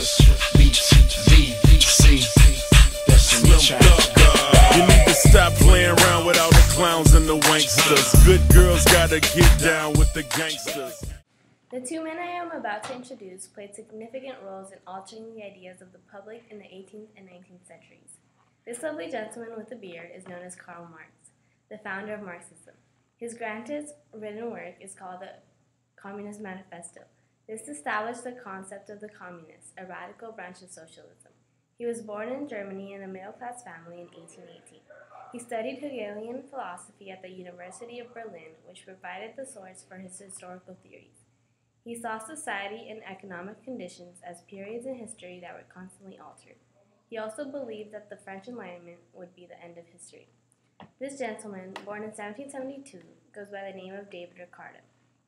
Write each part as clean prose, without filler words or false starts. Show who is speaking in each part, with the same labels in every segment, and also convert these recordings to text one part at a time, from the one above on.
Speaker 1: Swiss beats, VC. That's in the chat.
Speaker 2: You need to stop playing around with all the clowns and the wanksters. Good girls gotta get down with the gangsters.
Speaker 3: The two men I am about to introduce played significant roles in altering the ideas of the public in the 18th and 19th centuries. This lovely gentleman with a beard is known as Karl Marx, the founder of Marxism. His greatest written work is called the Communist Manifesto. This established the concept of the communists, a radical branch of socialism. He was born in Germany in a middle-class family in 1818. He studied Hegelian philosophy at the University of Berlin, which provided the source for his historical theories. He saw society and economic conditions as periods in history that were constantly altered. He also believed that the French Enlightenment would be the end of history. This gentleman, born in 1772, goes by the name of David Ricardo.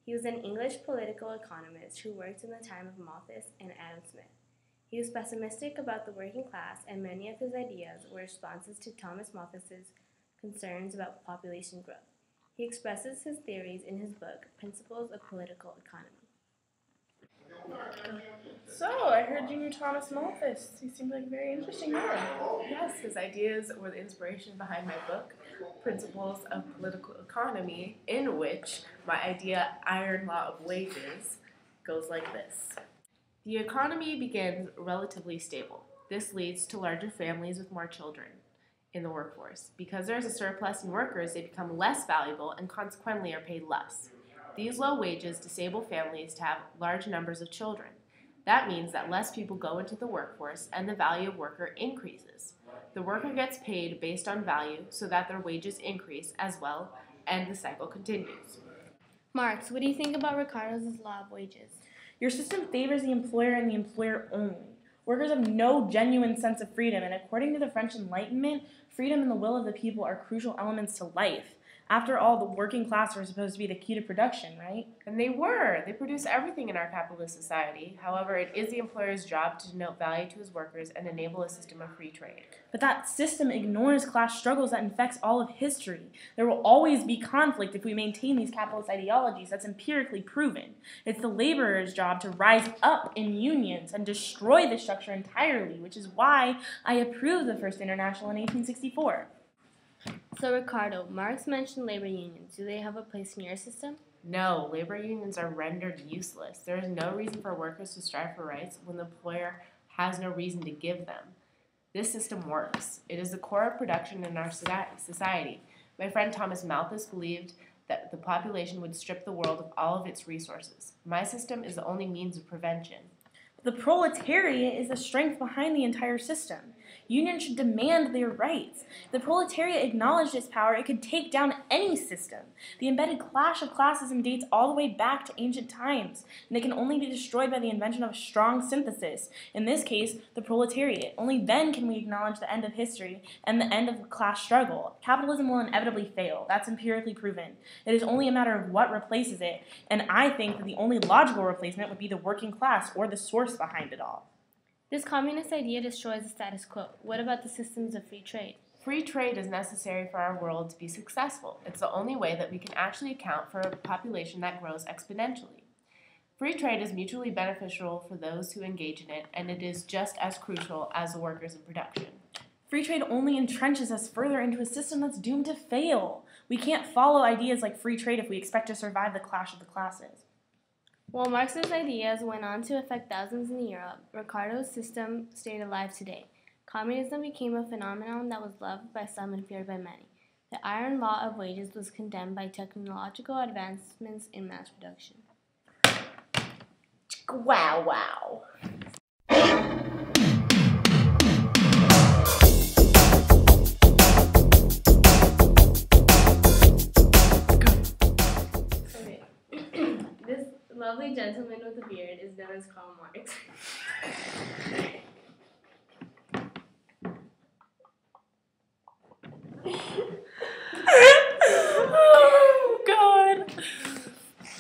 Speaker 3: He was an English political economist who worked in the time of Malthus and Adam Smith. He was pessimistic about the working class, and many of his ideas were responses to Thomas Malthus's concerns about population growth. He expresses his theories in his book, Principles of Political Economy.
Speaker 4: So, I heard you knew Thomas Malthus. He seemed like a very interesting man.
Speaker 5: Yes, his ideas were the inspiration behind my book, Principles of Political Economy, in which my idea, iron law of wages, goes like this. The economy begins relatively stable. This leads to larger families with more children in the workforce. Because there is a surplus in workers, they become less valuable and consequently are paid less. These low wages disable families to have large numbers of children. That means that less people go into the workforce and the value of worker increases. The worker gets paid based on value so that their wages increase as well, and the cycle continues.
Speaker 3: Marx, what do you think about Ricardo's law of wages?
Speaker 4: Your system favors the employer and the employer only. Workers have no genuine sense of freedom, and according to the French Enlightenment, freedom and the will of the people are crucial elements to life. After all, the working class are supposed to be the key to production, right?
Speaker 5: And they were. They produce everything in our capitalist society. However, it is the employer's job to denote value to his workers and enable a system of free trade.
Speaker 4: But that system ignores class struggles that infects all of history. There will always be conflict if we maintain these capitalist ideologies. That's empirically proven. It's the laborer's job to rise up in unions and destroy the structure entirely, which is why I approved the First International in 1864.
Speaker 3: So Ricardo, Marx mentioned labor unions. Do they have a place in your system?
Speaker 5: No, labor unions are rendered useless. There is no reason for workers to strive for rights when the employer has no reason to give them. This system works. It is the core of production in our society. My friend Thomas Malthus believed that the population would strip the world of all of its resources. My system is the only means of prevention.
Speaker 4: The proletariat is the strength behind the entire system. Unions should demand their rights. If the proletariat acknowledged its power, it could take down any system. The embedded clash of classism dates all the way back to ancient times, and it can only be destroyed by the invention of a strong synthesis, in this case, the proletariat. Only then can we acknowledge the end of history and the end of the class struggle. Capitalism will inevitably fail. That's empirically proven. It is only a matter of what replaces it, and I think that the only logical replacement would be the working class, or the source behind it all.
Speaker 3: This communist idea destroys the status quo. What about the systems of free trade?
Speaker 5: Free trade is necessary for our world to be successful. It's the only way that we can actually account for a population that grows exponentially. Free trade is mutually beneficial for those who engage in it, and it is just as crucial as the workers in production.
Speaker 4: Free trade only entrenches us further into a system that's doomed to fail. We can't follow ideas like free trade if we expect to survive the clash of the classes.
Speaker 3: While Marx's ideas went on to affect thousands in Europe, Ricardo's system stayed alive today. Communism became a phenomenon that was loved by some and feared by many. The iron law of wages was condemned by technological advancements in mass production.
Speaker 5: Wow, wow.
Speaker 3: Lovely gentleman with a beard is known as Karl Marx.
Speaker 4: Oh, God.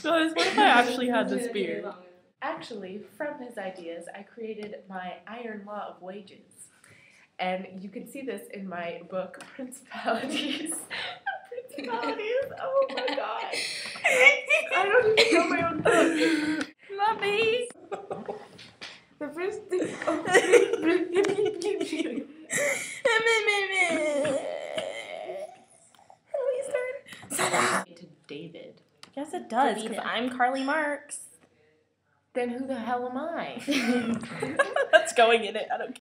Speaker 4: Guys, what if I actually had this beard?
Speaker 5: Actually, from his ideas, I created my iron law of wages. And you can see this in my book, Principalities. Principalities? Oh my god. I don't even know my own book.
Speaker 4: Mummy!
Speaker 5: The first thing To David.
Speaker 4: Yes, it does, because
Speaker 5: Davina.
Speaker 4: I'm Carly Marx.
Speaker 5: Then who the hell am I?
Speaker 4: That's going in it. I don't care.